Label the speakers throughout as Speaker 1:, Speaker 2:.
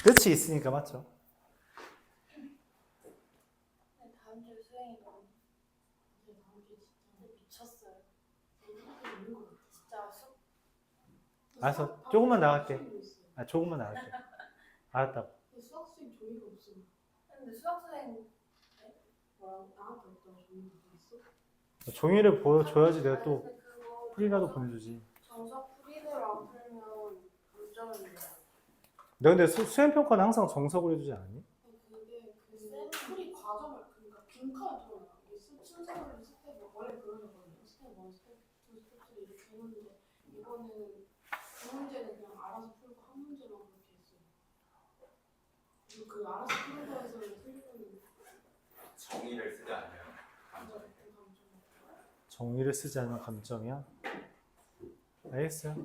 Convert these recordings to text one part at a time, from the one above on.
Speaker 1: 끝이 있으니까 맞죠?
Speaker 2: 다음 주에 수행이 너무 다음 주에 진짜 미쳤어요. 진짜
Speaker 1: 알았어. 조금만 나갈게. 조금만 나갈게. 알았다고.
Speaker 3: 수학 수행 종이가 없어.
Speaker 2: 근데 수학 수행
Speaker 3: 뭐라고? 나한테 없다고 종이가 있어?
Speaker 1: 종이를 보여줘야지 내가 또
Speaker 2: 그거
Speaker 1: 풀이라도 보내주지.
Speaker 2: 정석 풀이대로 안 풀면 감점이 돼요.
Speaker 1: 너 근데 수행평가는 항상 정석으로 해주지 않니?
Speaker 3: 그게 그 풀이 과정을 그러니까 빈칸을 들어요. 순서대로 스텝 원래 그런 거거든요. 스텝 1, 스텝 2, 스텝 3 이렇게 했는데 이거는 두 문제는 그냥 알아서 풀고 한 문제만 그렇게 했어요. 그리고 그 알아서 푸는 거에서 틀리면
Speaker 4: 정의를 쓰지 않으면 감점.
Speaker 1: 정의를 쓰지 않으면 감점이야? 알겠어요.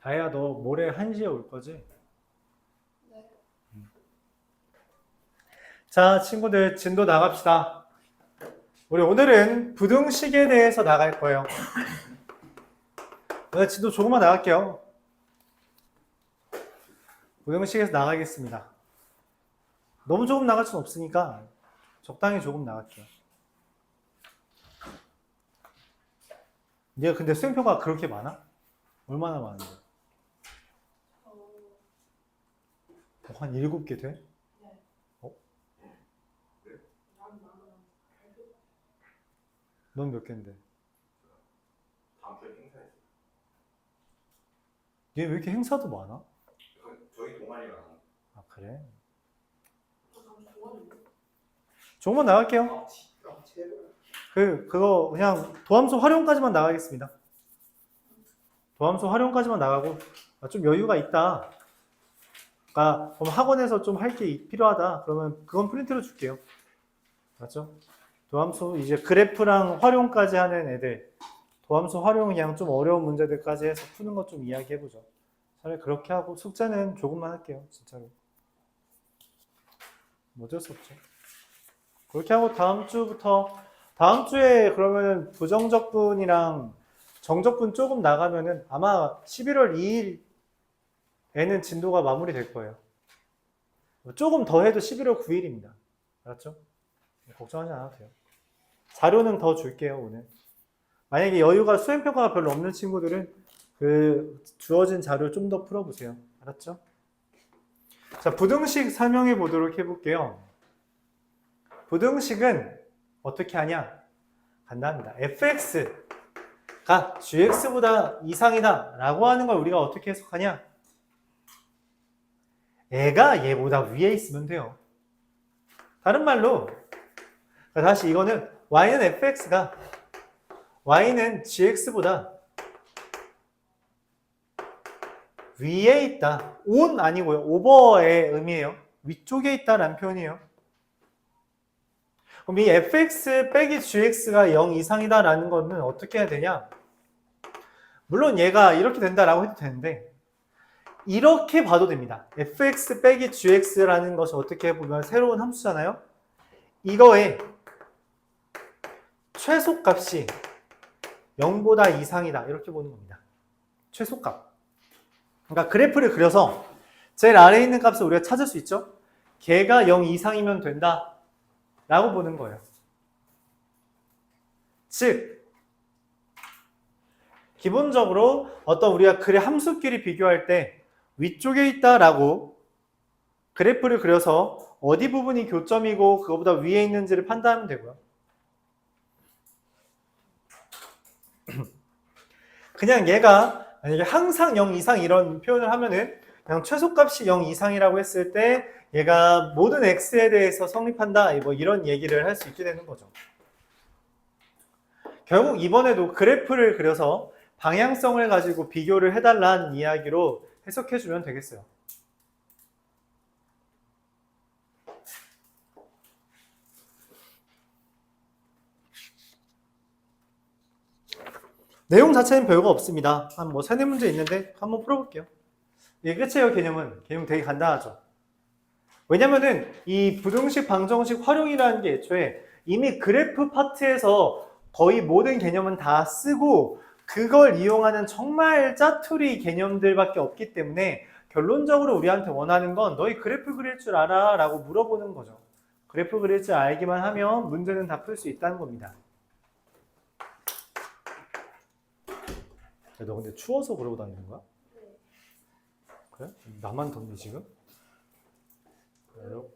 Speaker 1: 다혜야, 너 모레 1시에 올 거지?
Speaker 2: 네.
Speaker 1: 자, 친구들 진도 나갑시다. 우리 오늘은 부등식에 대해서 나갈 거예요. 오늘 진도 조금만 나갈게요. 부등식에서 나가겠습니다. 너무 조금 나갈 수는 없으니까 적당히 조금 나갈게요. 얘가 근데 수행평가가 그렇게 많아? 얼마나 많은데? 한 7개 돼?
Speaker 3: 네.
Speaker 1: 어?
Speaker 3: 난
Speaker 1: 넌 몇 개인데?
Speaker 4: 다음 주에 행사했어요.
Speaker 1: 얘 왜 이렇게 행사도 많아?
Speaker 4: 저희 동아리가
Speaker 1: 아, 그래?
Speaker 3: 좋아하는데?
Speaker 1: 조금만 나갈게요. 그거 그냥 도함수 활용까지만 나가겠습니다. 도함수 활용까지만 나가고, 좀 여유가 있다. 그럼 학원에서 좀 할 게 필요하다. 그러면 그건 프린트로 줄게요. 맞죠? 도함수 이제 그래프랑 활용까지 하는 애들, 도함수 활용 그냥 좀 어려운 문제들까지 해서 푸는 것 좀 이야기해보죠. 차라리 그렇게 하고 숙제는 조금만 할게요. 진짜로. 어쩔 수 없죠. 그렇게 하고 다음 주에 그러면 부정적분이랑 정적분 조금 나가면은 아마 11월 2일에는 진도가 마무리될 거예요. 조금 더 해도 11월 9일입니다. 알았죠? 걱정하지 않아도 돼요. 자료는 더 줄게요, 오늘. 만약에 여유가 수행평가가 별로 없는 친구들은 그 주어진 자료 좀 더 풀어보세요. 알았죠? 자, 부등식 설명해 보도록 해볼게요. 부등식은 어떻게 하냐? 간단합니다. fx가 gx보다 이상이다 라고 하는 걸 우리가 어떻게 해석하냐? 애가 얘보다 위에 있으면 돼요. 다른 말로 다시 이거는 y는 fx가 y는 gx보다 위에 있다. on 아니고요. 오버의 의미예요. 위쪽에 있다라는 표현이에요. 그럼 이 fx 빼기 gx가 0 이상이다라는 거는 어떻게 해야 되냐? 물론 얘가 이렇게 된다라고 해도 되는데 이렇게 봐도 됩니다. fx 빼기 gx라는 것이 어떻게 보면 새로운 함수잖아요. 이거의 최소값이 0보다 이상이다. 이렇게 보는 겁니다. 최소값. 그러니까 그래프를 그려서 제일 아래에 있는 값을 우리가 찾을 수 있죠? 걔가 0 이상이면 된다. 라고 보는 거예요. 즉, 기본적으로 어떤 우리가 글의 함수끼리 비교할 때 위쪽에 있다라고 그래프를 그려서 어디 부분이 교점이고 그거보다 위에 있는지를 판단하면 되고요. 그냥 얘가 만약에 항상 0 이상 이런 표현을 하면은 그냥 최소값이 0 이상이라고 했을 때 얘가 모든 x에 대해서 성립한다 뭐 이런 얘기를 할 수 있게 되는 거죠. 결국 이번에도 그래프를 그려서 방향성을 가지고 비교를 해달라는 이야기로 해석해주면 되겠어요. 내용 자체는 별거 없습니다. 한 뭐 3-4문제 있는데 한번 풀어볼게요. 이게 끝이에요, 개념은. 개념 되게 간단하죠. 왜냐면은 이 부등식, 방정식 활용이라는 게 애초에 이미 그래프 파트에서 거의 모든 개념은 다 쓰고 그걸 이용하는 정말 짜투리 개념들밖에 없기 때문에 결론적으로 우리한테 원하는 건 너희 그래프 그릴 줄 알아? 라고 물어보는 거죠. 그래프 그릴 줄 알기만 하면 문제는 다 풀 수 있다는 겁니다. 야, 너 근데 추워서 그러고 다니는 거야? 그래? 나만 덥니 지금? 그래요?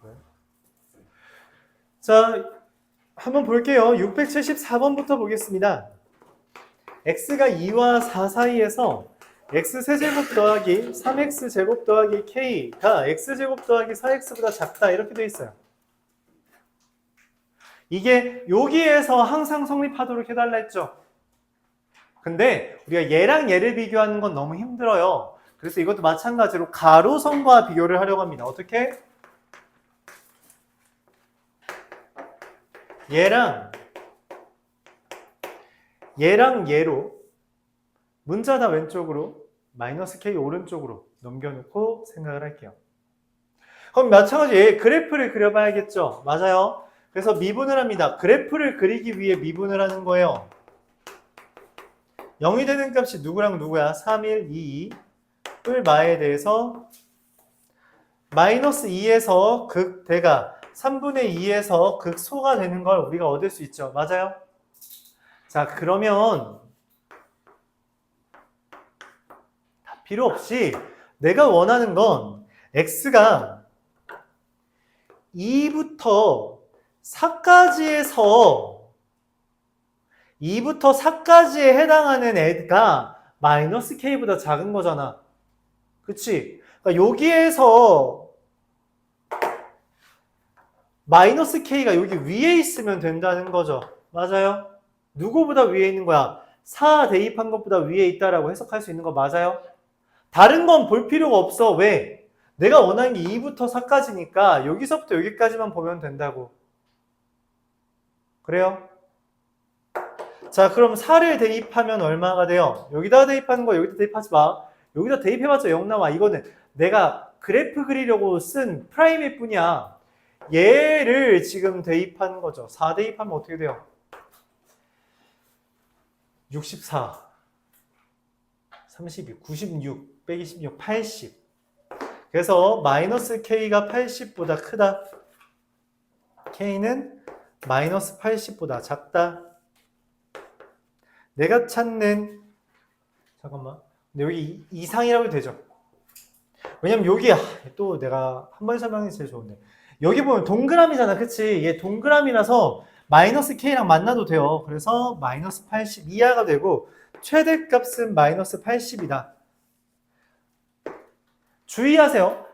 Speaker 1: 그래? 자, 한번 볼게요. 674번부터 보겠습니다. x가 2와 4 사이에서 x세제곱 더하기 3x제곱 더하기 k가 x제곱 더하기 4x보다 작다 이렇게 돼 있어요. 이게 여기에서 항상 성립하도록 해달라 했죠. 근데 우리가 얘랑 얘를 비교하는 건 너무 힘들어요. 그래서 이것도 마찬가지로 가로선과 비교를 하려고 합니다. 어떻게? 얘랑 얘로 문자 다 왼쪽으로 마이너스 k 오른쪽으로 넘겨놓고 생각을 할게요. 그럼 마찬가지 그래프를 그려봐야겠죠. 맞아요. 그래서 미분을 합니다. 그래프를 그리기 위해 미분을 하는 거예요. 0이 되는 값이 누구랑 누구야? 3, 1, 2, 2을 마에 대해서 마이너스 2에서 극대가 3분의 2에서 극소가 되는 걸 우리가 얻을 수 있죠. 맞아요? 자, 그러면 다 필요 없이 내가 원하는 건 x가 2부터 4까지에서 2부터 4까지에 해당하는 애가 마이너스 k보다 작은 거잖아. 그치? 그러니까 여기에서 마이너스 k가 여기 위에 있으면 된다는 거죠. 맞아요? 누구보다 위에 있는 거야? 4 대입한 것보다 위에 있다라고 해석할 수 있는 거 맞아요? 다른 건 볼 필요가 없어. 왜? 내가 원하는 게 2부터 4까지니까 여기서부터 여기까지만 보면 된다고. 그래요? 자, 그럼 4를 대입하면 얼마가 돼요? 여기다 대입하는 거 여기다 대입하지 마. 여기다 대입해봤자 0 나와. 이거는 내가 그래프 그리려고 쓴 프라임일 뿐이야. 얘를 지금 대입하는 거죠. 4 대입하면 어떻게 돼요? 64, 32, 96, 126, 80. 그래서 마이너스 k가 80보다 크다. k는 마이너스 80보다 작다. 내가 찾는 잠깐만. 근데 여기 이상이라고 해도 되죠. 왜냐면 여기 또 내가 한 번 설명이 제일 좋은데 여기 보면 동그라미잖아. 그치? 얘 동그라미라서 마이너스 k랑 만나도 돼요. 그래서 마이너스 80 이하가 되고 최대값은 마이너스 80이다. 주의하세요.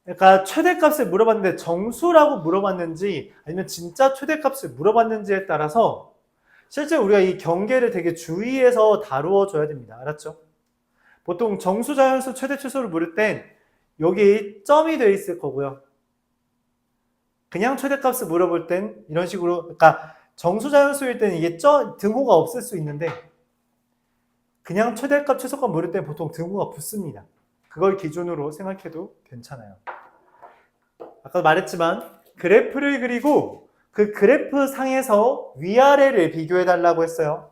Speaker 1: 그러니까 최대값을 물어봤는데 정수라고 물어봤는지 아니면 진짜 최대값을 물어봤는지에 따라서 실제 우리가 이 경계를 되게 주의해서 다루어 줘야 됩니다. 알았죠? 보통 정수, 자연수, 최대, 최소를 물을 땐 여기 점이 돼 있을 거고요. 그냥 최대값을 물어볼 땐 이런 식으로, 그러니까 정수, 자연수일 때는 이게 등호가 없을 수 있는데 그냥 최대값, 최소값 물을 땐 보통 등호가 붙습니다. 그걸 기준으로 생각해도 괜찮아요. 아까 말했지만 그래프를 그리고 그 그래프 상에서 위아래를 비교해 달라고 했어요.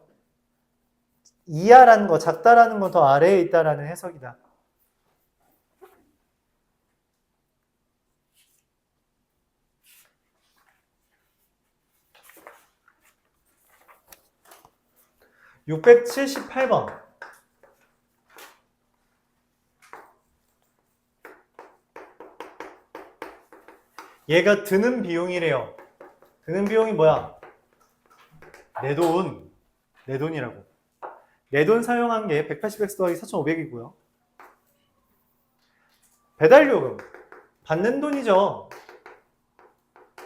Speaker 1: 이하라는 거, 작다라는 건 더 아래에 있다라는 해석이다. (678번) 얘가 드는 비용이래요. 드는 비용이 뭐야? 내 돈이라고. 내 돈 사용한 게 180x 더하기 4,500이고요. 배달요금. 받는 돈이죠.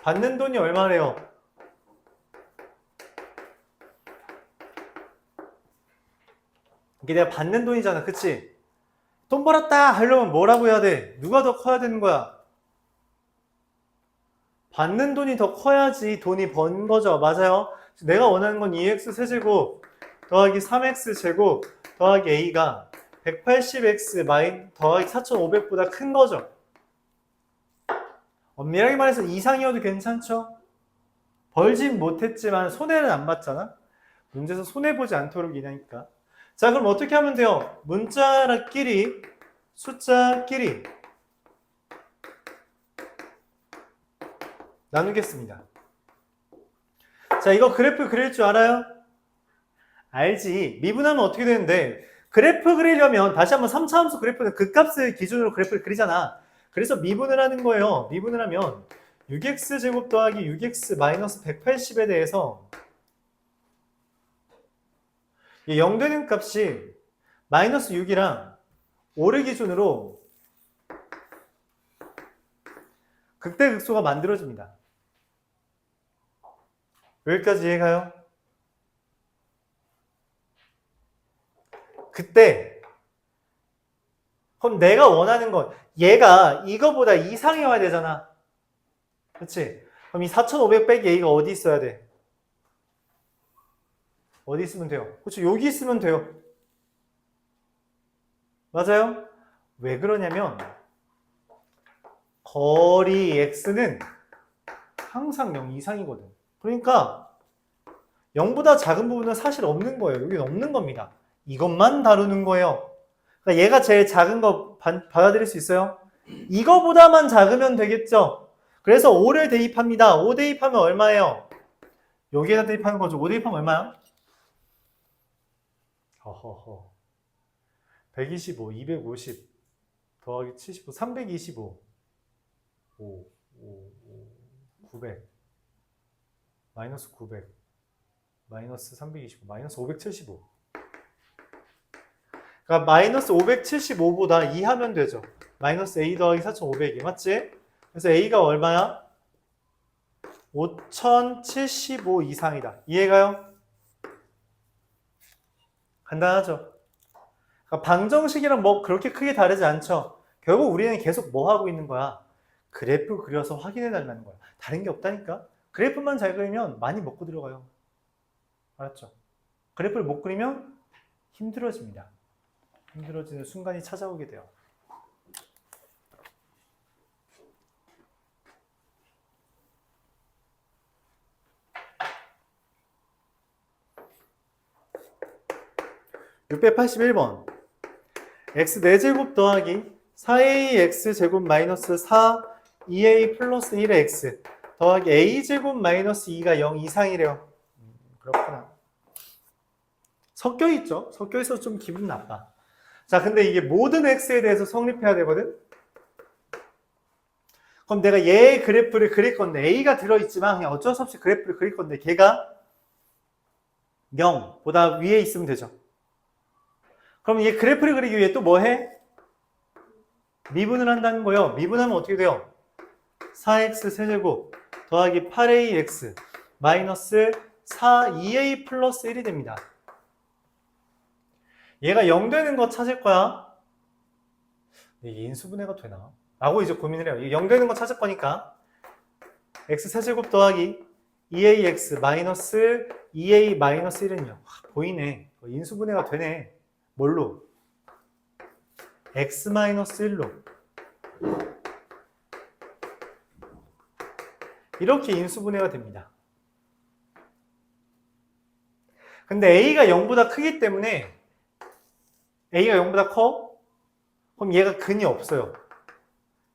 Speaker 1: 받는 돈이 얼마래요? 이게 내가 받는 돈이잖아. 그치? 돈 벌었다 하려면 뭐라고 해야 돼? 누가 더 커야 되는 거야? 받는 돈이 더 커야지 돈이 번 거죠. 맞아요? 내가 원하는 건 2x 세제곱 더하기 3x 제곱 더하기 a가 180x 더하기 4,500보다 큰 거죠. 엄밀하게 말해서 이상이어도 괜찮죠? 벌진 못했지만 손해는 안 봤잖아? 문제에서 손해보지 않도록 이라니까. 자, 그럼 어떻게 하면 돼요? 문자끼리, 숫자끼리 나누겠습니다. 자, 이거 그래프 그릴 줄 알아요? 알지. 미분하면 어떻게 되는데, 그래프 그리려면 다시 한번 3차 함수 그래프는 극값을 기준으로 그래프를 그리잖아. 그래서 미분을 하는 거예요. 미분을 하면 6x제곱 더하기 6x 마이너스 180에 대해서 0 되는 값이 마이너스 6이랑 5를 기준으로 극대극소가 만들어집니다. 여기까지 이해가요? 그때 그럼 내가 원하는 건 얘가 이거보다 이상이어야 되잖아. 그렇지? 그럼 이 4500 빼기 a가 어디 있어야 돼? 어디 있으면 돼요? 그렇죠? 여기 있으면 돼요. 맞아요? 왜 그러냐면 거리 x는 항상 0 이상이거든. 그러니까 0보다 작은 부분은 사실 없는 거예요. 여기는 없는 겁니다. 이것만 다루는 거예요. 그러니까 얘가 제일 작은 거 받아들일 수 있어요? 이거보다만 작으면 되겠죠? 그래서 5를 대입합니다. 5 대입하면 얼마예요? 여기에다 대입하는 거죠. 5 대입하면 얼마야? 허허허. 125, 250 더하기 75, 325 900 마이너스 900 마이너스 325 마이너스 575. 그러니까 마이너스 575보다 2 하면 되죠. 마이너스 a 더하기 4500이 맞지? 그래서 a가 얼마야? 5075 이상이다. 이해가요? 간단하죠? 그러니까 방정식이랑 뭐 그렇게 크게 다르지 않죠? 결국 우리는 계속 뭐 하고 있는 거야? 그래프 그려서 확인해 달라는 거야. 다른 게 없다니까? 그래프만 잘 그리면 많이 먹고 들어가요. 알았죠? 그래프를 못 그리면 힘들어집니다. 힘들어지는 순간이 찾아오게 돼요. (681번) x 4제곱 더하기 4ax제곱 마이너스 4 2a 플러스 1의 x 더하기 a제곱 마이너스 2가 0 이상이래요. 그렇구나. 섞여있죠? 섞여있어서 좀 기분 나빠. 자, 근데 이게 모든 x에 대해서 성립해야 되거든? 그럼 내가 얘의 그래프를 그릴 건데 a가 들어있지만 그냥 어쩔 수 없이 그래프를 그릴 건데 걔가 0보다 위에 있으면 되죠. 그럼 얘 그래프를 그리기 위해 또 뭐 해? 미분을 한다는 거예요. 미분하면 어떻게 돼요? 4x 세제곱 더하기 8ax 마이너스 4 2a 플러스 1이 됩니다. 얘가 0 되는 거 찾을 거야. 이게 인수분해가 되나? 라고 이제 고민을 해요. 0 되는 거 찾을 거니까 x 세제곱 더하기 2ax 마이너스 2a 마이너스 1은요. 보이네. 인수분해가 되네. 뭘로? x 마이너스 1로. 이렇게 인수분해가 됩니다. 근데 a가 0보다 크기 때문에 a가 0보다 커? 그럼 얘가 근이 없어요.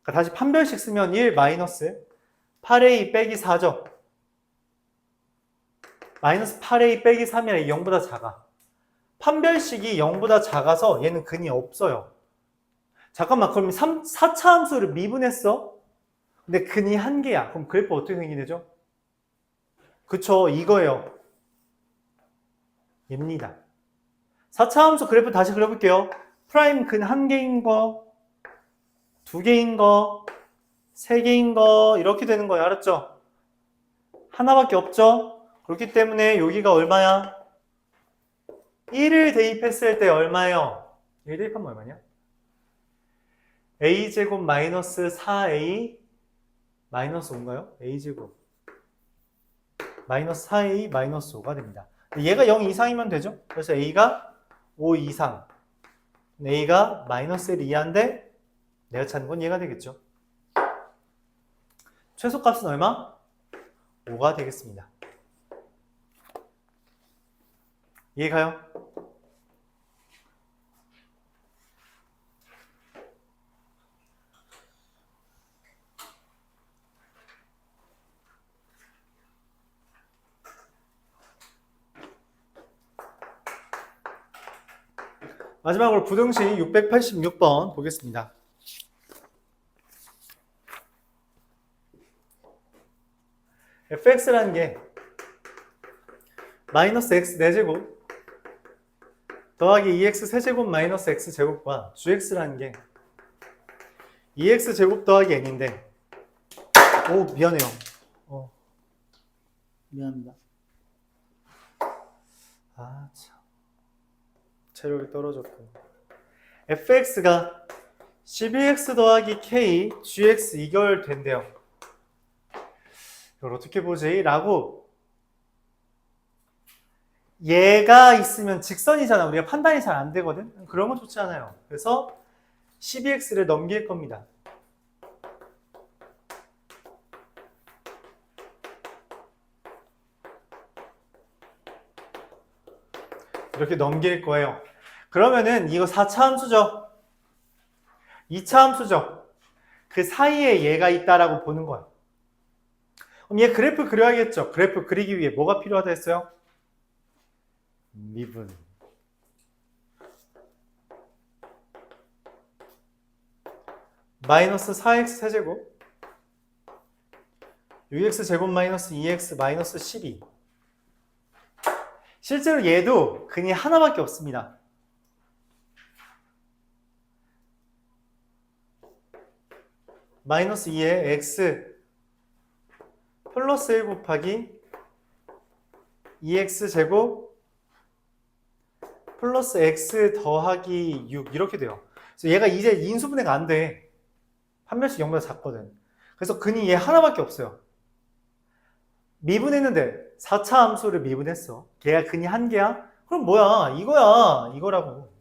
Speaker 1: 그러니까 다시 판별식 쓰면 1 마이너스 8a 빼기 4죠. 마이너스 8a 빼기 3이라 0보다 작아. 판별식이 0보다 작아서 얘는 근이 없어요. 잠깐만, 그럼 4차 함수를 미분했어? 근데 근이 1개야. 그럼 그래프 어떻게 생기게 되죠? 그쵸, 이거예요. 얘입니다. 4차 함수 그래프 다시 그려볼게요. 프라임 근 1개인 거, 2개인 거, 3개인 거 이렇게 되는 거예요. 알았죠? 하나밖에 없죠? 그렇기 때문에 여기가 얼마야? 1을 대입했을 때 얼마예요? 1 대입하면 얼마냐? a제곱 마이너스 4a 마이너스 5인가요? a제곱 마이너스 4a 마이너스 5가 됩니다. 얘가 0 이상이면 되죠? 그래서 a가 5 이상, a가 마이너스 1 이하인데 내가 찾는 건 얘가 되겠죠. 최소값은 얼마? 5가 되겠습니다. 이해가요? 마지막으로 부등식 686번 보겠습니다. fx라는 게 마이너스 x 4제곱 더하기 2x 세제곱 마이너스 x제곱과 gx라는 게 2x제곱 더하기 n인데 오 미안해요. 미안합니다. 아 참. 체력이 떨어졌고 fx가 12x 더하기 k gx 이걸 된대요. 이걸 어떻게 보지? 라고 얘가 있으면 직선이잖아. 우리가 판단이 잘 안 되거든. 그런 건 좋지 않아요. 그래서 12x를 넘길 겁니다. 이렇게 넘길 거예요. 그러면은 이거 4차 함수죠. 2차 함수죠. 그 사이에 얘가 있다라고 보는 거야. 그럼 얘 그래프 그려야겠죠. 그래프 그리기 위해 뭐가 필요하다 했어요? 미분. 마이너스 4x 세제곱 6x 제곱 마이너스 2x 마이너스 12. 실제로 얘도 근이 하나밖에 없습니다. 마이너스 2에 x 플러스 1 곱하기 2x 제곱 플러스 x 더하기 6 이렇게 돼요. 그래서 얘가 이제 인수분해가 안 돼. 한 변씩 0보다 작거든. 그래서 근이 얘 하나밖에 없어요. 미분했는데 4차 함수를 미분했어. 걔가 근이 한 개야? 그럼 뭐야? 이거야. 이거라고.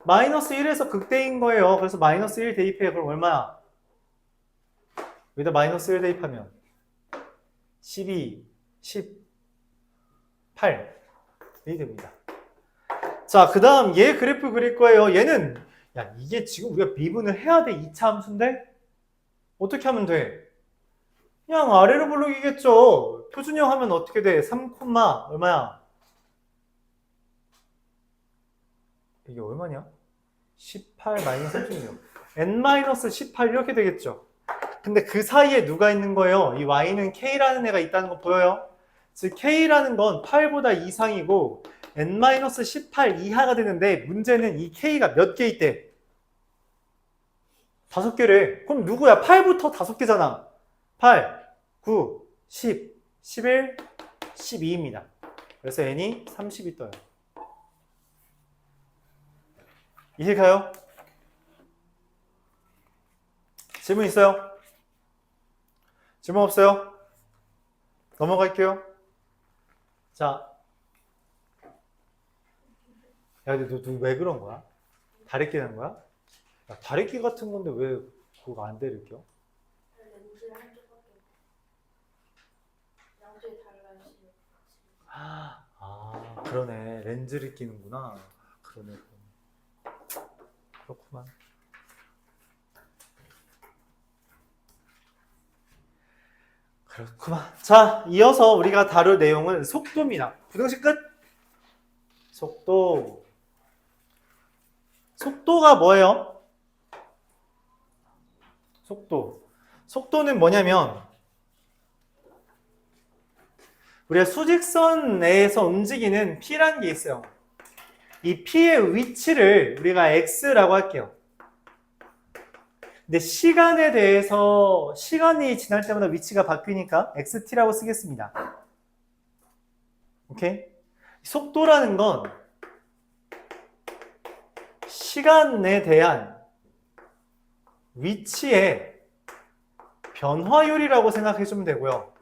Speaker 1: 마이너스 1에서 극대인 거예요. 그래서 마이너스 1 대입해. 그럼 얼마야? 여기다 마이너스 1 대입하면 12, 18이 됩니다. 자, 그 다음 얘 그래프 그릴 거예요. 얘는 야 이게 지금 우리가 미분을 해야 돼. 2차 함수인데? 어떻게 하면 돼? 그냥 아래로 블록이겠죠. 표준형 하면 어떻게 돼? 3, 얼마야? 이게 얼마냐? 18 마이너스 36 n-18 이렇게 되겠죠. 근데 그 사이에 누가 있는 거예요? 이 y는 k라는 애가 있다는 거 보여요? 즉 k라는 건 8보다 이상이고 n-18 이하가 되는데 문제는 이 k가 몇 개 있대? 5개래. 그럼 누구야? 8부터 5개잖아. 8, 9, 10, 11, 12입니다. 그래서 n이 30이 떠요. 이해가요? 질문 있어요? 질문 없어요? 넘어갈게요. 자, 야, 근데 너 왜 그런 거야? 다래끼 난 거야? 야, 다래끼 같은 건데 왜 그거 안 때릴게요?
Speaker 2: 렌즈를 한쪽밖에 양쪽이 달라요.
Speaker 1: 그러네. 렌즈를 끼는구나. 그러네. 그렇구만. 그렇구만. 자, 이어서 우리가 다룰 내용은 속도입니다. 부등식 끝. 속도. 속도가 뭐예요? 속도. 속도는 뭐냐면 우리가 수직선 내에서 움직이는 P라는 게 있어요. 이 P의 위치를 우리가 X라고 할게요. 근데 시간에 대해서 시간이 지날 때마다 위치가 바뀌니까 XT라고 쓰겠습니다. 오케이? 속도라는 건 시간에 대한 위치의 변화율이라고 생각해 주면 되고요.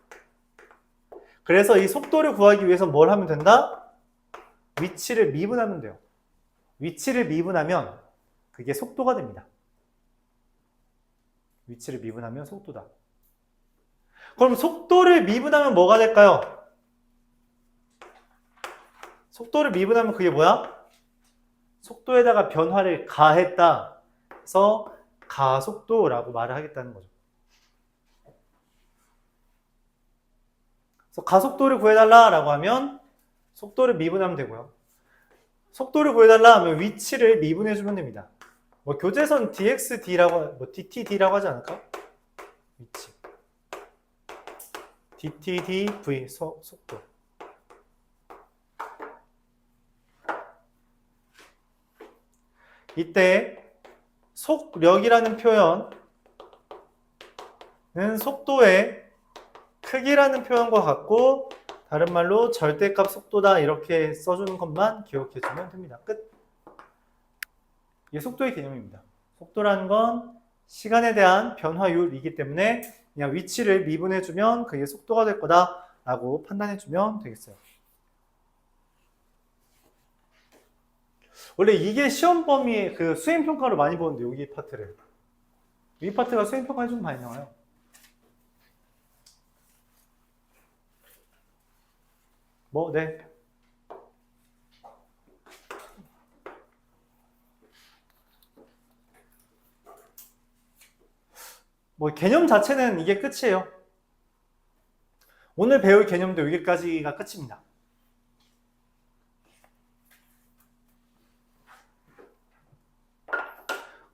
Speaker 1: 그래서 이 속도를 구하기 위해서 뭘 하면 된다? 위치를 미분하면 돼요. 위치를 미분하면 그게 속도가 됩니다. 위치를 미분하면 속도다. 그럼 속도를 미분하면 뭐가 될까요? 속도를 미분하면 그게 뭐야? 속도에다가 변화를 가했다. 그래서 가속도라고 말을 하겠다는 거죠. 그래서 가속도를 구해달라라고 하면 속도를 미분하면 되고요. 속도를 구해달라 하면 위치를 미분해주면 됩니다. 뭐 교재선 dxd라고, 뭐 dtd라고 하지 않을까? 위치. dtdv 속도. 이때 속력이라는 표현은 속도의 크기라는 표현과 같고 다른 말로 절대값 속도다 이렇게 써주는 것만 기억해주면 됩니다. 끝. 이게 속도의 개념입니다. 속도라는 건 시간에 대한 변화율이기 때문에 그냥 위치를 미분해주면 그게 속도가 될 거다라고 판단해주면 되겠어요. 원래 이게 시험 범위에 그 수행평가로 많이 보는데 여기 파트를. 이 파트가 수행평가에 좀 많이 나와요. 뭐, 네. 뭐 개념 자체는 이게 끝이에요. 오늘 배울 개념도 여기까지가 끝입니다.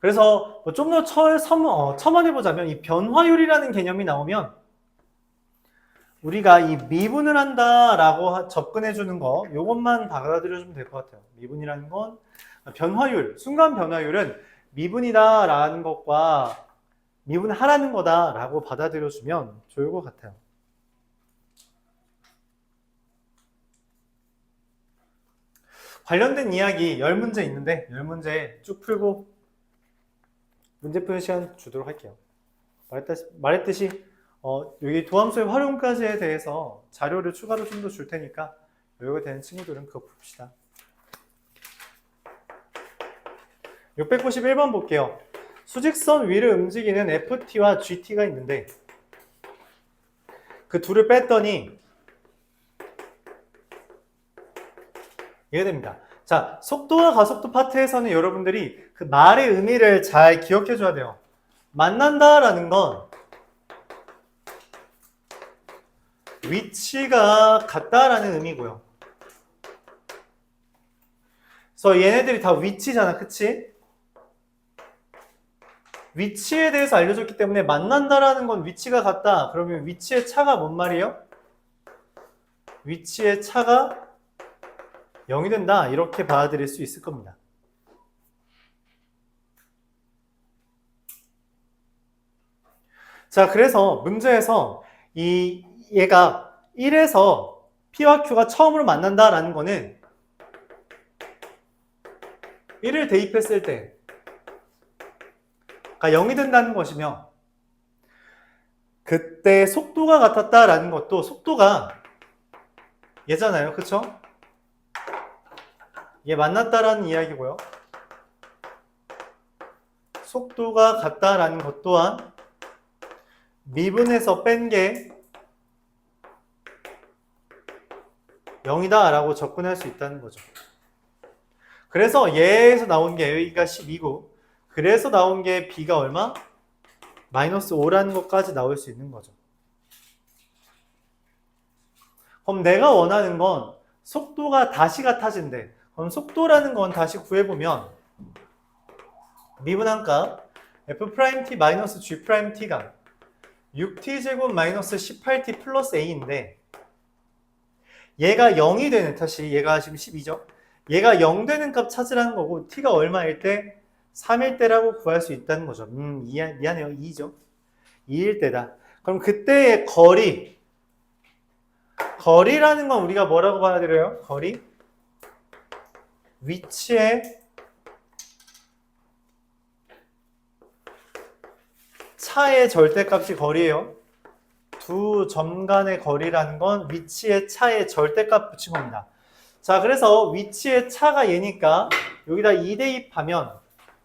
Speaker 1: 그래서 좀 더 첨언해보자면 이 변화율이라는 개념이 나오면 우리가 이 미분을 한다라고 접근해주는 거 이것만 받아들여주면 될 것 같아요. 미분이라는 건 변화율, 순간 변화율은 미분이다라는 것과 미분하라는 거다라고 받아들여주면 좋을 것 같아요. 관련된 이야기 10문제 있는데 10문제 쭉 풀고 문제 푸는 시간 주도록 할게요. 말했듯이 여기 도함수의 활용까지에 대해서 자료를 추가로 좀 더 줄 테니까 여유가 되는 친구들은 그거 봅시다. 691번 볼게요. 수직선 위를 움직이는 FT와 GT가 있는데 그 둘을 뺐더니 이게 됩니다. 자, 속도와 가속도 파트에서는 여러분들이 그 말의 의미를 잘 기억해 줘야 돼요. 만난다라는 건 위치가 같다라는 의미고요. 그래서 얘네들이 다 위치잖아, 그치? 위치에 대해서 알려줬기 때문에 만난다라는 건 위치가 같다. 그러면 위치의 차가 뭔 말이에요? 위치의 차가 0이 된다. 이렇게 받아들일 수 있을 겁니다. 자, 그래서 문제에서 얘가 1에서 P와 Q가 처음으로 만난다라는 거는 1을 대입했을 때 가 0이 된다는 것이며 그때 속도가 같았다라는 것도 속도가 얘잖아요. 그쵸? 얘 만났다라는 이야기고요. 속도가 같다라는 것 또한 미분해서 뺀 게 0이다 라고 접근할 수 있다는 거죠. 그래서 얘에서 나온 게 여기가 12고 그래서 나온 게 B가 얼마? 마이너스 5라는 것까지 나올 수 있는 거죠. 그럼 내가 원하는 건 속도가 다시 같아진대. 그럼 속도라는 건 다시 구해보면 미분한 값 F'T 마이너스 G'T가 6T제곱 마이너스 18T 플러스 A인데 얘가 0이 되는, 다시 얘가 지금 12죠? 얘가 0 되는 값 찾으라는 거고 T가 얼마일 때? 3일 때라고 구할 수 있다는 거죠. 미안해요. 2죠. 2일 때다. 그럼 그때의 거리라는 건 우리가 뭐라고 받아들여요? 거리? 위치의 차의 절대값이 거리예요. 두 점 간의 거리라는 건 위치의 차의 절대값 붙인 겁니다. 자, 그래서 위치의 차가 얘니까 여기다 2 대입하면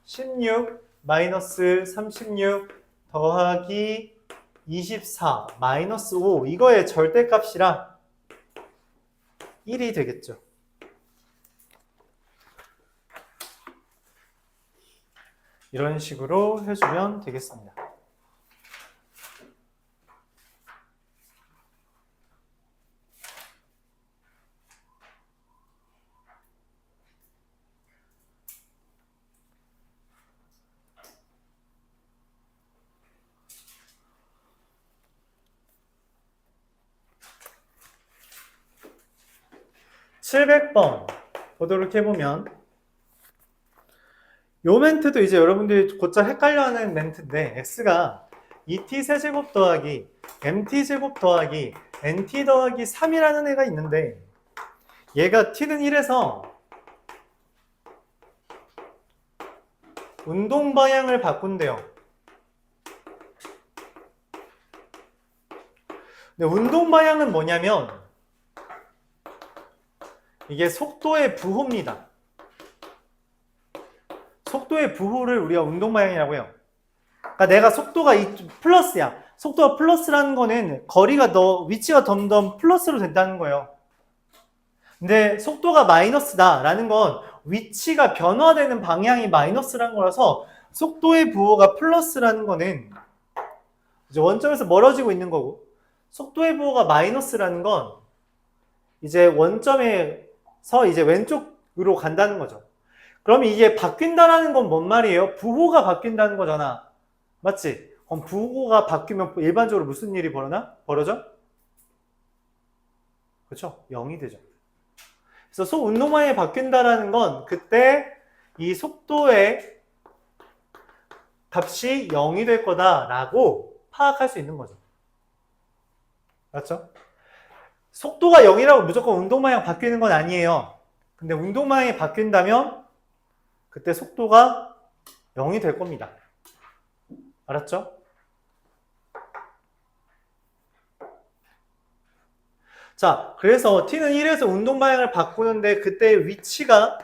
Speaker 1: 16 마이너스 36 더하기 24 마이너스 5 이거의 절대값이라 1이 되겠죠. 이런 식으로 해주면 되겠습니다. (700번) 보도록 해보면 요 멘트도 이제 여러분들이 곧잘 헷갈려하는 멘트인데 x가 2t 세제곱 더하기 mt제곱 더하기 nt 더하기 3이라는 애가 있는데 얘가 t는 1에서 운동 방향을 바꾼대요. 근데 운동 방향은 뭐냐면 이게 속도의 부호입니다. 속도의 부호를 우리가 운동 방향이라고 해요. 그러니까 내가 속도가 플러스야. 속도가 플러스라는 거는 거리가 위치가 점점 플러스로 된다는 거예요. 근데 속도가 마이너스다라는 건 위치가 변화되는 방향이 마이너스라는 거라서 속도의 부호가 플러스라는 거는 이제 원점에서 멀어지고 있는 거고 속도의 부호가 마이너스라는 건 이제 원점에서 이제 왼쪽으로 간다는 거죠. 그럼 이게 바뀐다라는 건 뭔 말이에요? 부호가 바뀐다는 거잖아. 맞지? 그럼 부호가 바뀌면 일반적으로 무슨 일이 벌어져? 그렇죠? 0이 되죠. 그래서 운동 방향이 바뀐다라는 건 그때 이 속도의 값이 0이 될 거다라고 파악할 수 있는 거죠. 맞죠? 속도가 0이라고 무조건 운동 방향 바뀌는 건 아니에요. 근데 운동 방향이 바뀐다면 그때 속도가 0이 될 겁니다. 알았죠? 자, 그래서 t는 1에서 운동 방향을 바꾸는데 그때 위치가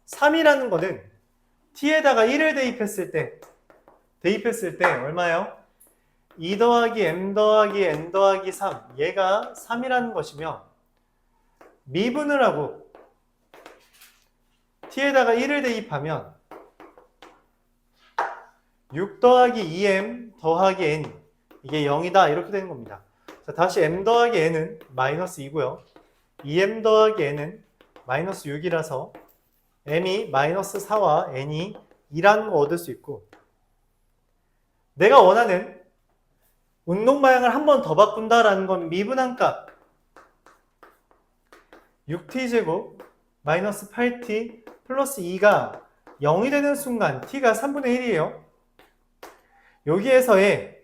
Speaker 1: 3이라는 거는 t에다가 1을 대입했을 때 얼마예요? 2 더하기 m 더하기 n 더하기 3 얘가 3이라는 것이며 미분을 하고 t에다가 1을 대입하면 6 더하기 2m 더하기 n 이게 0이다 이렇게 되는 겁니다. 자, 다시 m 더하기 n은 마이너스 2고요. 2m 더하기 n은 마이너스 6이라서 m이 마이너스 4와 n이 2라는 거 얻을 수 있고 내가 원하는 운동 방향을 한 번 더 바꾼다라는 건 미분한 값 6t제곱 마이너스 8t 플러스 2가 0이 되는 순간 t가 3분의 1이에요. 여기에서의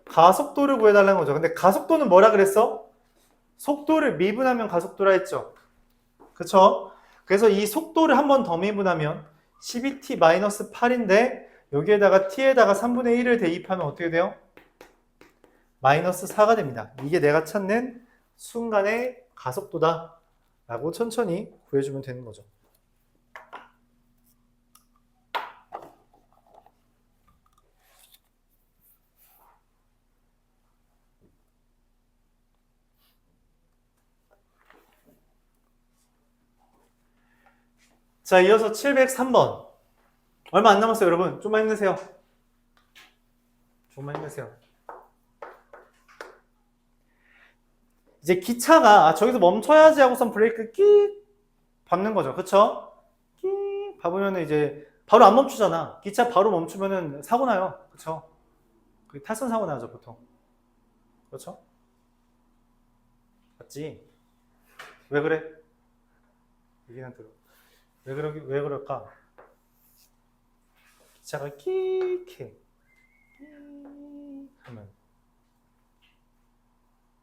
Speaker 1: 가속도를 구해달라는 거죠. 근데 가속도는 뭐라 그랬어? 속도를 미분하면 가속도라 했죠. 그쵸? 그래서 이 속도를 한 번 더 미분하면 12t-8인데 여기에다가 t에다가 3분의 1을 대입하면 어떻게 돼요? 마이너스 4가 됩니다. 이게 내가 찾는 순간의 가속도다 라고 천천히 구해주면 되는 거죠. 자, 이어서 703번. 얼마 안 남았어요, 여러분. 좀만 힘내세요. 좀만 힘내세요. 이제 기차가 저기서 멈춰야지 하고선 브레이크 끼 밟는 거죠. 그쵸? 끼 밟으면 이제 바로 안 멈추잖아. 기차 바로 멈추면은 사고 나요. 그쵸? 탈선 사고 나죠, 보통. 그렇죠? 맞지? 왜 그래? 얘기는 들어. 왜 그럴까? 기차가 끼익해. 하면.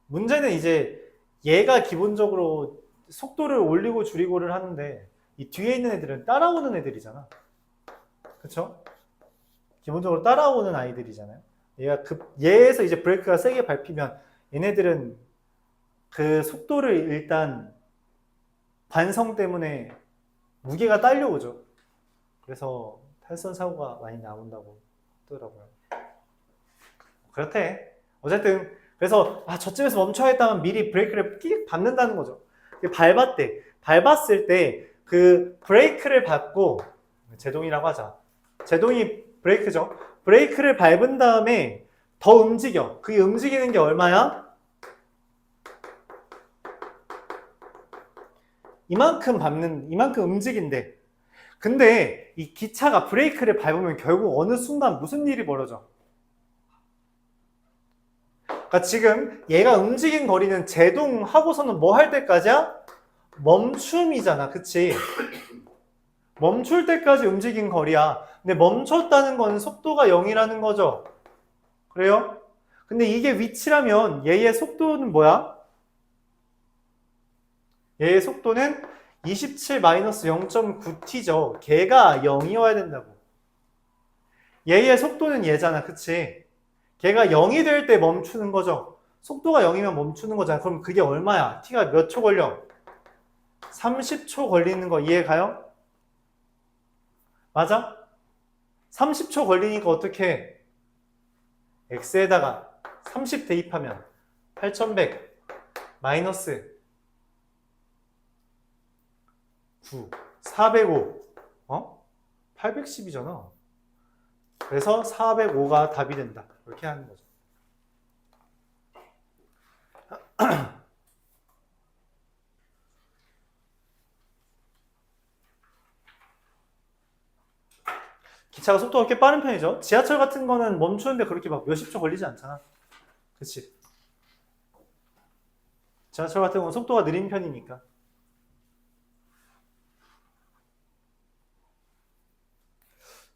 Speaker 1: 문제는 이제 얘가 기본적으로 속도를 올리고 줄이고를 하는데 이 뒤에 있는 애들은 따라오는 애들이잖아. 그쵸? 기본적으로 따라오는 아이들이잖아요. 얘에서 이제 브레이크가 세게 밟히면 얘네들은 그 속도를 일단 관성 때문에 무게가 딸려오죠. 그래서 탈선 사고가 많이 나온다고 하더라고요. 그렇대. 어쨌든 그래서 저쯤에서 멈춰야겠다면 미리 브레이크를 끼익 밟는다는 거죠. 밟았대. 밟았을 때 그 브레이크를 밟고 제동이라고 하자. 제동이 브레이크죠. 브레이크를 밟은 다음에 더 움직여. 그게 움직이는 게 얼마야? 이만큼 움직인대. 근데 이 기차가 브레이크를 밟으면 결국 어느 순간 무슨 일이 벌어져? 그러니까 지금 얘가 움직인 거리는 제동하고서는 뭐 할 때까지야? 멈춤이잖아. 그치? 멈출 때까지 움직인 거리야. 근데 멈췄다는 건 속도가 0이라는 거죠. 그래요? 근데 이게 위치라면 얘의 속도는 뭐야? 얘의 속도는 27-0.9t죠. 걔가 0이어야 된다고. 얘의 속도는 얘잖아. 그치? 걔가 0이 될 때 멈추는 거죠. 속도가 0이면 멈추는 거잖아. 그럼 그게 얼마야? t가 몇 초 걸려? 30초 걸리는 거 이해 가요? 맞아? 30초 걸리니까 어떻게 해? x에다가 30 대입하면 8100 마이너스 9 405 810이잖아. 그래서 405가 답이 된다. 이렇게 하는 거죠. 기차가 속도가 꽤 빠른 편이죠. 지하철 같은 거는 멈추는데 그렇게 막 몇십 초 걸리지 않잖아. 그치? 지하철 같은 건 속도가 느린 편이니까.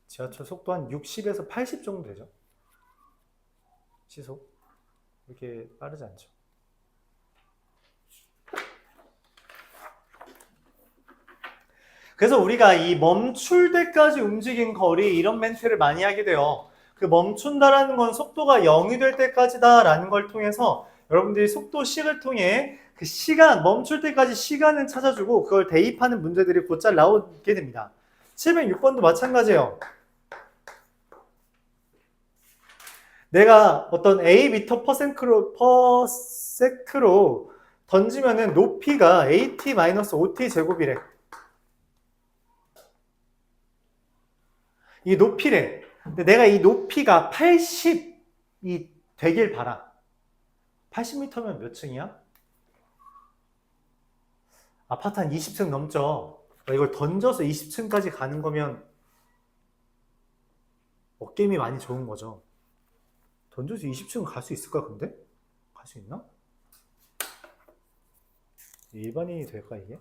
Speaker 1: 지하철 속도 한 60에서 80 정도 되죠. 시속. 그렇게 빠르지 않죠. 그래서 우리가 이 멈출 때까지 움직인 거리 이런 멘트를 많이 하게 돼요. 그 멈춘다라는 건 속도가 0이 될 때까지다 라는 걸 통해서 여러분들이 속도식을 통해 그 시간, 멈출 때까지 시간을 찾아주고 그걸 대입하는 문제들이 곧잘 나오게 됩니다. 706번도 마찬가지예요. 내가 어떤 A 미터 퍼세크로 던지면은 높이가 AT-OT 제곱이래. 이 높이래. 근데 내가 이 높이가 80이 되길 바라. 80m면 몇 층이야? 아파트 한 20층 넘죠. 이걸 던져서 20층까지 가는 거면 어깨힘이 많이 좋은 거죠. 던져서 20층 갈 수 있을까 근데? 갈 수 있나? 일반인이 될까 이게?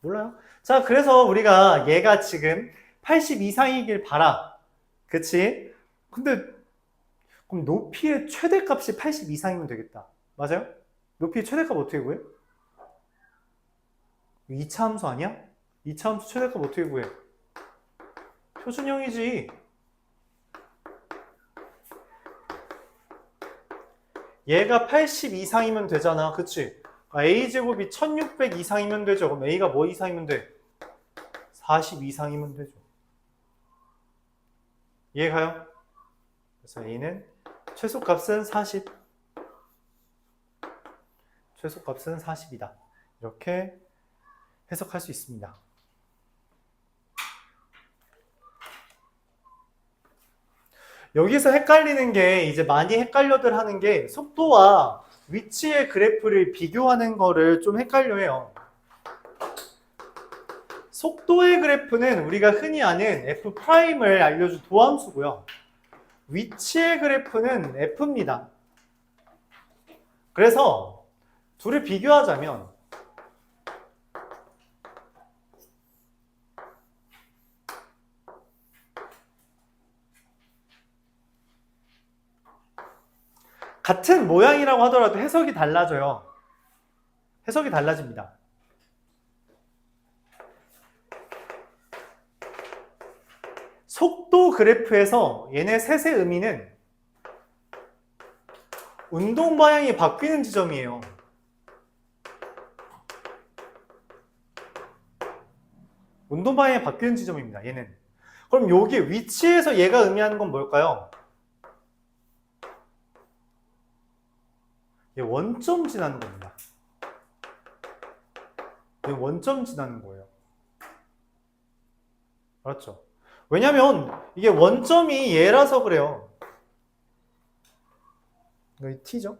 Speaker 1: 몰라요. 자, 그래서 우리가 얘가 지금 80 이상이길 바라. 그치? 근데 그럼 높이의 최대값이 80 이상이면 되겠다. 맞아요? 높이의 최대값 어떻게 구해? 2차 함수 아니야? 2차 함수 최대값 어떻게 구해? 표준형이지. 얘가 80 이상이면 되잖아. 그치? A제곱이 1600 이상이면 되죠. 그럼 A가 뭐 이상이면 돼? 40 이상이면 되죠. 이해가요? 그래서 A는 최소값은 40. 최소값은 40이다. 이렇게 해석할 수 있습니다. 여기서 헷갈리는 게 이제 많이 헷갈려들 하는 게 속도와 위치의 그래프를 비교하는 거를 좀 헷갈려해요. 속도의 그래프는 우리가 흔히 아는 F'을 알려준 도함수고요. 위치의 그래프는 F입니다. 그래서 둘을 비교하자면 같은 모양이라고 하더라도 해석이 달라져요. 해석이 달라집니다. 속도 그래프에서 얘네 셋의 의미는 운동 방향이 바뀌는 지점이에요. 운동 방향이 바뀌는 지점입니다. 얘는. 그럼 여기 위치에서 얘가 의미하는 건 뭘까요? 얘 원점 지나는 겁니다. 얘 원점 지나는 거예요. 알았죠? 왜냐면 이게 원점이 얘라서 그래요. 여기 t죠?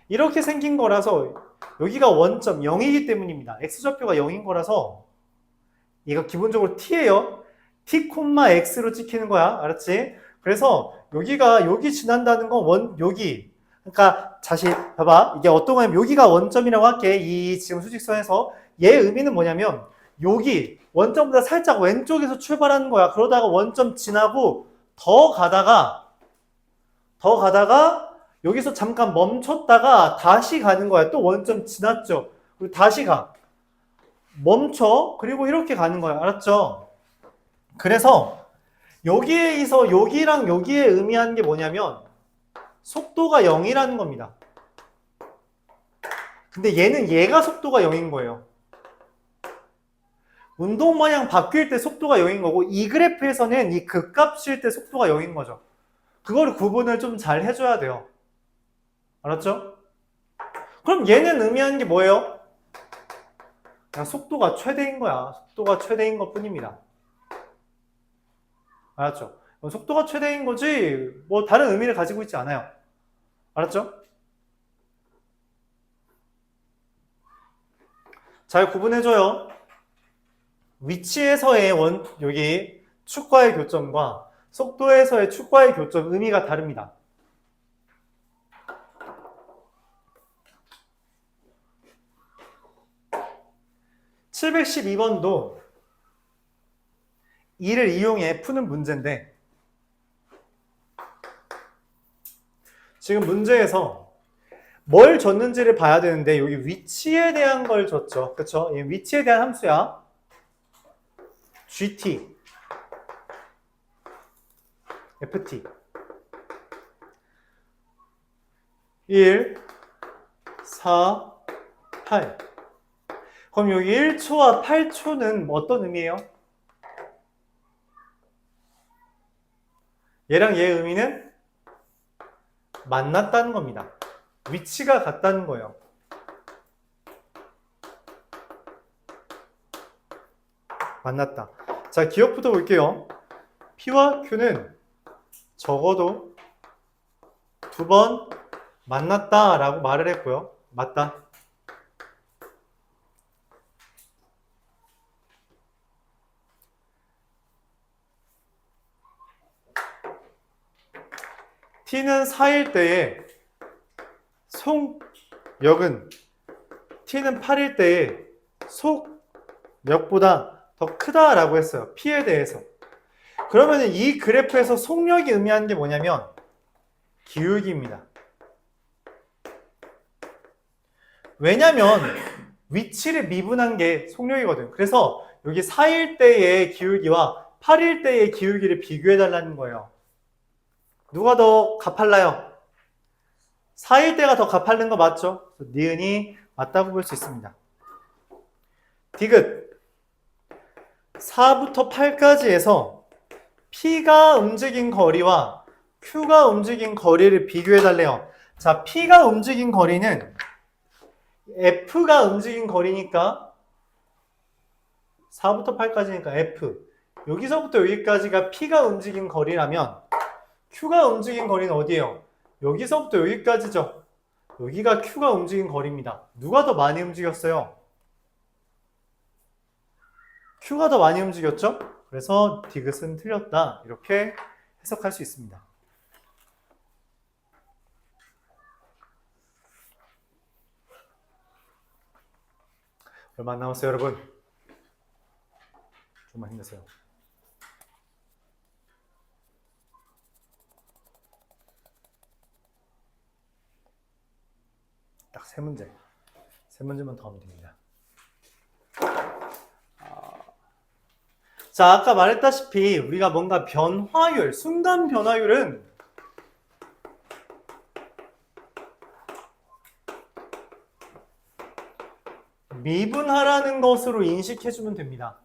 Speaker 1: 이렇게 생긴 거라서 여기가 원점 0이기 때문입니다. x좌표가 0인 거라서 얘가 기본적으로 t예요. t, x로 찍히는 거야. 알았지? 그래서 여기가 여기 지난다는 건 여기. 그러니까 다시 봐봐. 이게 어떤 거냐면 여기가 원점이라고 할게. 이 지금 수직선에서 얘 의미는 뭐냐면 여기 원점보다 살짝 왼쪽에서 출발하는 거야. 그러다가 원점 지나고 더 가다가 여기서 잠깐 멈췄다가 다시 가는 거야. 또 원점 지났죠. 그리고 다시 가. 멈춰. 그리고 이렇게 가는 거야. 알았죠? 그래서 여기에서 여기랑 여기에 의미하는 게 뭐냐면 속도가 0이라는 겁니다. 근데 얘가 속도가 0인 거예요. 운동 방향 바뀔 때 속도가 0인 거고 이 그래프에서는 이 극값일 때 속도가 0인 거죠. 그거를 구분을 좀 잘 해줘야 돼요. 알았죠? 그럼 얘는 의미하는 게 뭐예요? 그냥 속도가 최대인 거야. 속도가 최대인 것 뿐입니다. 알았죠? 속도가 최대인 거지 뭐 다른 의미를 가지고 있지 않아요. 알았죠? 잘 구분해줘요. 위치에서의 여기 축과의 교점과 속도에서의 축과의 교점 의미가 다릅니다. (712번도) 이를 이용해 푸는 문제인데 지금 문제에서 뭘 줬는지를 봐야 되는데 여기 위치에 대한 걸 줬죠. 그쵸? 이 위치에 대한 함수야. gt, ft 1, 4, 8 그럼 여기 1초와 8초는 어떤 의미예요? 얘랑 얘의 의미는 만났다는 겁니다. 위치가 같다는 거예요. 만났다. 자, 기억부터 볼게요. P와 Q는 적어도 2번 만났다라고 말을 했고요. 맞다. T는 4일 때에 속력은 T는 8일 때에 속력보다 더 크다라고 했어요. P에 대해서. 그러면 이 그래프에서 속력이 의미하는 게 뭐냐면 기울기입니다. 왜냐면 위치를 미분한 게 속력이거든. 그래서 여기 4일 때의 기울기와 8일 때의 기울기를 비교해 달라는 거예요. 누가 더 가팔라요? 4일 때가 더 가팔른 거 맞죠? 니은이 맞다고 볼 수 있습니다. 디귿 4부터 8까지에서 P가 움직인 거리와 Q가 움직인 거리를 비교해 달래요. 자, P가 움직인 거리는 F가 움직인 거리니까 4부터 8까지니까 F 여기서부터 여기까지가 P가 움직인 거리라면 Q가 움직인 거리는 어디예요? 여기서부터 여기까지죠. 여기가 Q가 움직인 거리입니다. 누가 더 많이 움직였어요? Q가 더 많이 움직였죠? 그래서 디귿은 틀렸다. 이렇게 해석할 수 있습니다. 얼마 안 남았어요, 여러분? 좀만 힘내세요. 딱 3문제. 3문제만 더 하면 됩니다. 자, 아까 말했다시피 우리가 뭔가 변화율, 순간 변화율은 미분하라는 것으로 인식해주면 됩니다.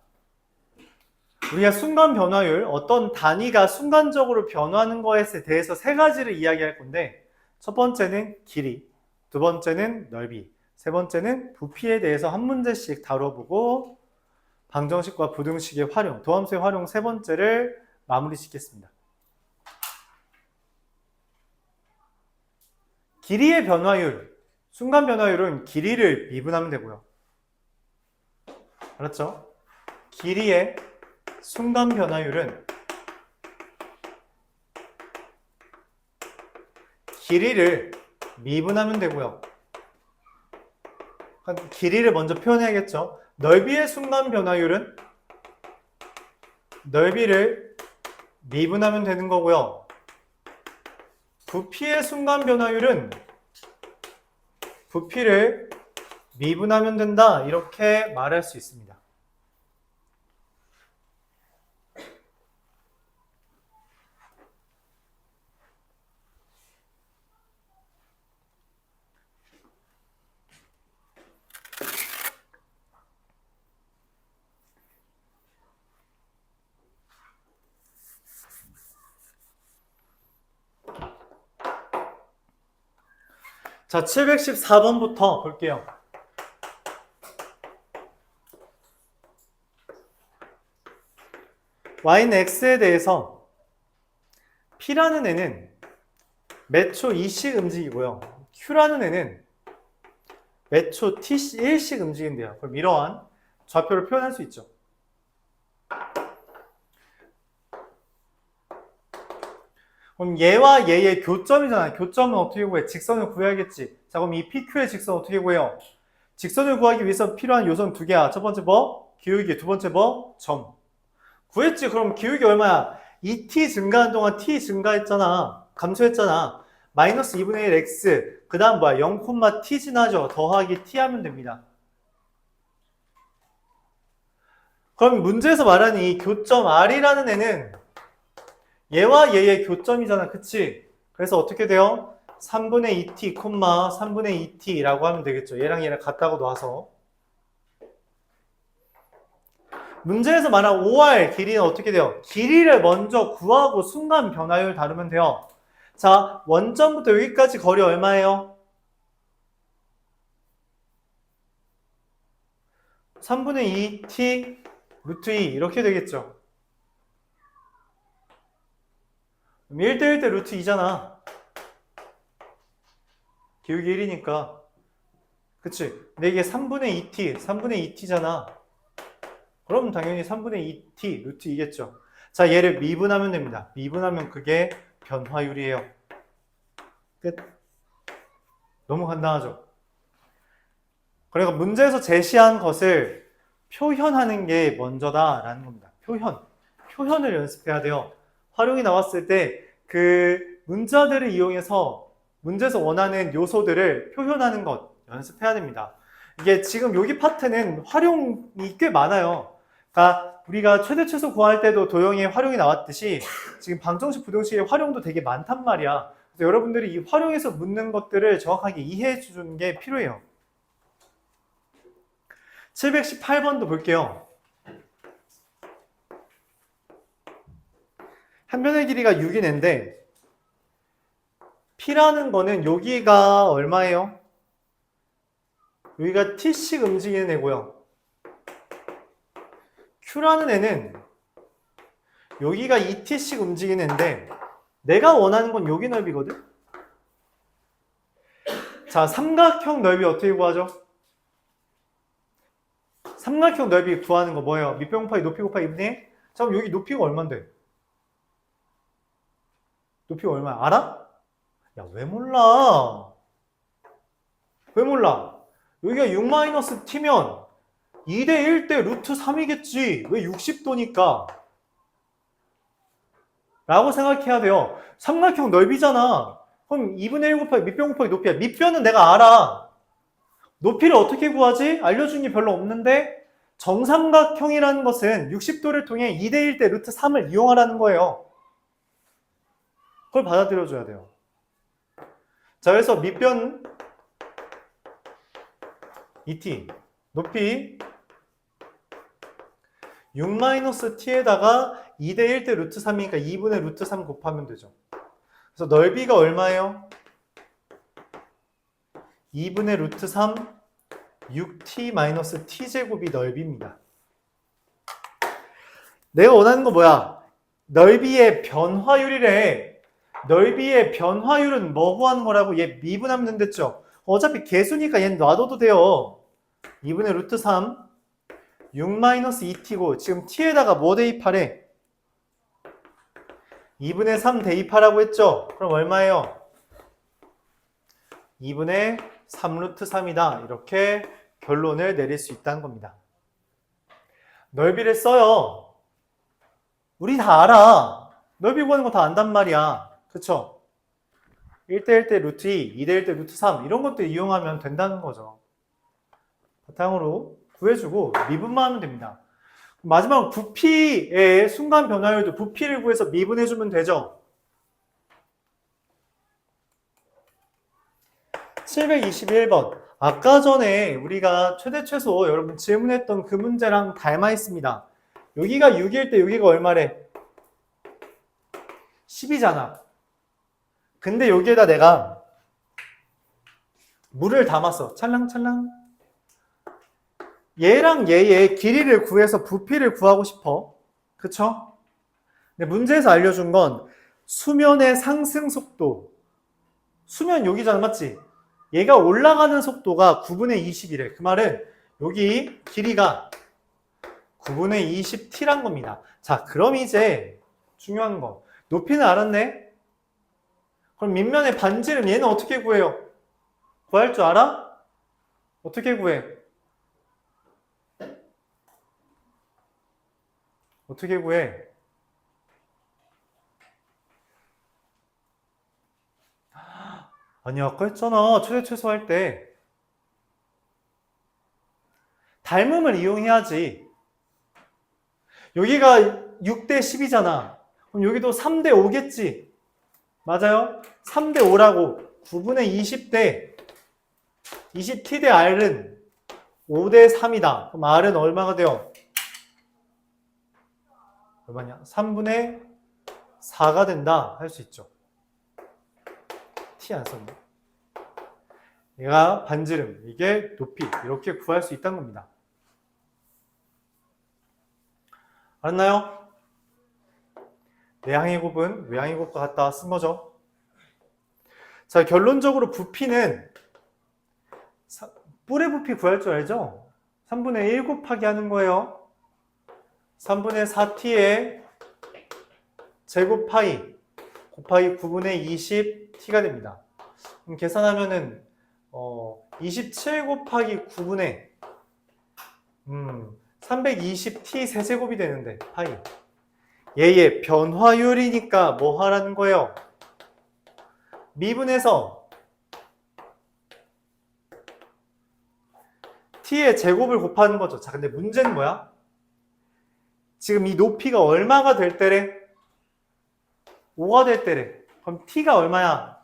Speaker 1: 우리가 순간 변화율, 어떤 단위가 순간적으로 변화하는 것에 대해서 세 가지를 이야기할 건데, 첫 번째는 길이, 두 번째는 넓이, 세 번째는 부피에 대해서 한 문제씩 다뤄보고 방정식과 부등식의 활용, 도함수의 활용 세 번째를 마무리 짓겠습니다. 길이의 변화율, 순간 변화율은 길이를 미분하면 되고요. 알았죠? 길이의 순간 변화율은 길이를 미분하면 되고요. 길이를 먼저 표현해야겠죠. 넓이의 순간 변화율은 넓이를 미분하면 되는 거고요. 부피의 순간 변화율은 부피를 미분하면 된다. 이렇게 말할 수 있습니다. 자, 714번부터 볼게요. y는 x에 대해서 p라는 애는 몇 초 2씩 움직이고요. q라는 애는 몇 초 t1씩 움직인대요. 그럼 이러한 좌표를 표현할 수 있죠. 그럼 얘와 얘의 교점이잖아. 교점은 어떻게 구해? 직선을 구해야겠지. 자, 그럼 이 PQ의 직선 어떻게 구해요? 직선을 구하기 위해서 필요한 요소는 두 개야. 첫 번째 뭐? 기울기. 두 번째 뭐? 점. 구했지. 그럼 기울기 얼마야? 2t 증가하는 동안 t 증가했잖아. 감소했잖아. 마이너스 2분의 1 x. 그 다음 뭐야? 0,t 지나죠. 더하기 t 하면 됩니다. 그럼 문제에서 말하는 이 교점 R이라는 애는 얘와 얘의 교점이잖아. 그치? 그래서 어떻게 돼요? 3분의 2t, 3분의 2t라고 하면 되겠죠. 얘랑 얘랑 같다고 놔서. 문제에서 말한 5R 길이는 어떻게 돼요? 길이를 먼저 구하고 순간 변화율 다루면 돼요. 자, 원점부터 여기까지 거리 얼마예요? 3분의 2t 루트 2 이렇게 되겠죠. 1대 1대 루트 2잖아. 기울기 1이니까. 그치? 근데 이게 3분의 2t, 3분의 2t잖아. 그럼 당연히 3분의 2t 루트 2겠죠. 자, 얘를 미분하면 됩니다. 미분하면 그게 변화율이에요. 끝. 너무 간단하죠? 그러니까 문제에서 제시한 것을 표현하는 게 먼저다라는 겁니다. 표현을 연습해야 돼요. 활용이 나왔을 때 그 문자들을 이용해서 문제에서 원하는 요소들을 표현하는 것 연습해야 됩니다. 이게 지금 여기 파트는 활용이 꽤 많아요. 그러니까 우리가 최대 최소 구할 때도 도형의 활용이 나왔듯이 지금 방정식 부등식의 활용도 되게 많단 말이야. 그래서 여러분들이 이 활용에서 묻는 것들을 정확하게 이해해 주는 게 필요해요. 718번도 볼게요. 한 변의 길이가 6인 애인데 P라는 거는 여기가 얼마예요? 여기가 T씩 움직이는 애고요. Q라는 애는 여기가 2T씩 움직이는 애인데 내가 원하는 건 여기 넓이거든? 자, 삼각형 넓이 어떻게 구하죠? 삼각형 넓이 구하는 거 뭐예요? 밑변 곱하기 높이 곱하기 2분의 1? 자, 그럼 여기 높이가 얼만데? 높이가 얼마야? 알아? 야, 왜 몰라? 왜 몰라? 여기가 6-t면 2대 1대 루트 3이겠지. 왜 60도니까? 라고 생각해야 돼요. 삼각형 넓이잖아. 그럼 2분의 1 곱하기 밑변 곱하기 높이야. 밑변은 내가 알아. 높이를 어떻게 구하지? 알려준 게 별로 없는데 정삼각형이라는 것은 60도를 통해 2대 1대 루트 3을 이용하라는 거예요. 그걸 받아들여줘야 돼요. 자, 그래서 밑변 2t, 높이 6-t에다가 2대 1대 루트 3이니까 2분의 루트 3 곱하면 되죠. 그래서 넓이가 얼마예요? 2분의 루트 3 6t t제곱이 넓이입니다. 내가 원하는 거 뭐야? 넓이의 변화율이래. 넓이의 변화율은 뭐 구하는 거라고? 얘 미분하면 된댔죠? 어차피 개수니까 얘는 놔둬도 돼요. 2분의 루트 3 6-2t고 지금 t에다가 뭐 대입하래? 2분의 3 대입하라고 했죠? 그럼 얼마예요? 2분의 3 루트 3이다. 이렇게 결론을 내릴 수 있다는 겁니다. 넓이를 써요. 우리 다 알아. 넓이 구하는 거 다 안단 말이야. 그쵸? 1대 1대 루트 2, 2대 1대 루트 3 이런 것들 이용하면 된다는 거죠. 바탕으로 구해주고 미분만 하면 됩니다. 마지막으로 부피의 순간 변화율도 부피를 구해서 미분해주면 되죠. 721번. 아까 전에 우리가 최대 최소 여러분 질문했던 그 문제랑 닮아 있습니다. 여기가 6일 때 여기가 얼마래? 10이잖아. 근데 여기에다 내가 물을 담았어. 찰랑찰랑. 얘랑 얘의 길이를 구해서 부피를 구하고 싶어. 그쵸? 근데 문제에서 알려준 건 수면의 상승 속도. 수면 여기잖아, 맞지? 얘가 올라가는 속도가 9분의 20이래. 그 말은 여기 길이가 9분의 20t란 겁니다. 자, 그럼 이제 중요한 거. 높이는 알았네? 그럼 밑면의 반지름 얘는 어떻게 구해요? 구할 줄 알아? 어떻게 구해? 어떻게 구해? 아니 아까 했잖아. 최대 최소 할 때 닮음을 이용해야지. 여기가 6대 10이잖아. 그럼 여기도 3대 5겠지? 맞아요? 3대 5라고 9분의 20대 20t 대 r은 5대 3이다. 그럼 r은 얼마가 돼요? 얼마냐? 3분의 4가 된다. 할 수 있죠. t 안 썼네. 얘가 반지름, 이게 높이 이렇게 구할 수 있다는 겁니다. 알았나요? 내향의 곱은 외향의 곱과 같다 쓴 거죠. 자, 결론적으로 부피는 뿔의 부피 구할 줄 알죠? 3분의 1 곱하기 하는 거예요. 3분의 4t의 제곱 파이 곱하기 9분의 20t가 됩니다. 그럼 계산하면은 27 곱하기 9분의 320t 세제곱이 되는데 파이. 얘의 변화율이니까 뭐 하라는 거예요? 미분해서 t의 제곱을 곱하는 거죠. 자, 근데 문제는 뭐야? 지금 이 높이가 얼마가 될 때래? 5가 될 때래. 그럼 t가 얼마야?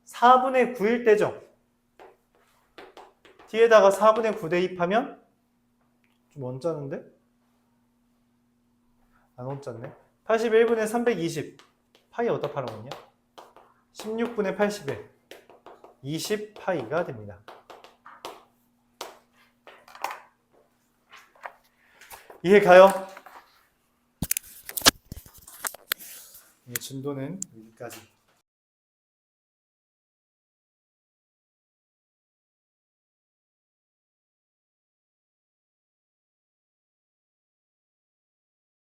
Speaker 1: 4분의 9일 때죠. t에다가 4분의 9 대입하면 좀 원짜는데? 안 원짜네. 81분의 320 파이 어디다 파는 거냐? 16분의 81 20 파이가 됩니다. 이해 가요? 이 진도는 여기까지.